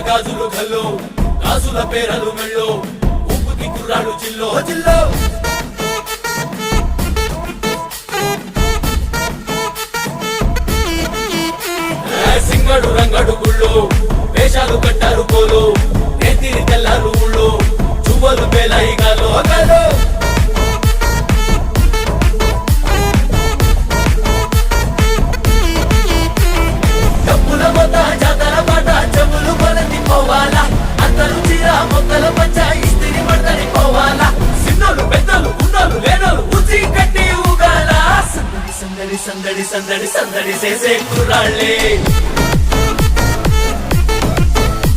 గాజులు గల్లో గాజుల పేరలు మెళ్ళో ఊపుకి కుర్రాడు చిల్లో చిల్లో సింగడు రంగడు గుళ్ళు వేషాలు కట్టారు పోలు నేతిరి తెల్లారు ఊళ్ళు చువ్వలు పేలాయి గాలో గాలో డబ్బుల మొత్త జాతర పాట చెవులు కొలతి పోవాలా అందరూ చీర మొక్కల పంచ ఇస్తిరి పడతని పోవాలా సిన్నోలు పెద్దలు ఉన్నోలు లేనోలు ఉచి కట్టి ఊగాల సందడి సందడి సందడి సందడి సందడి చేసే కుర్రాళ్ళే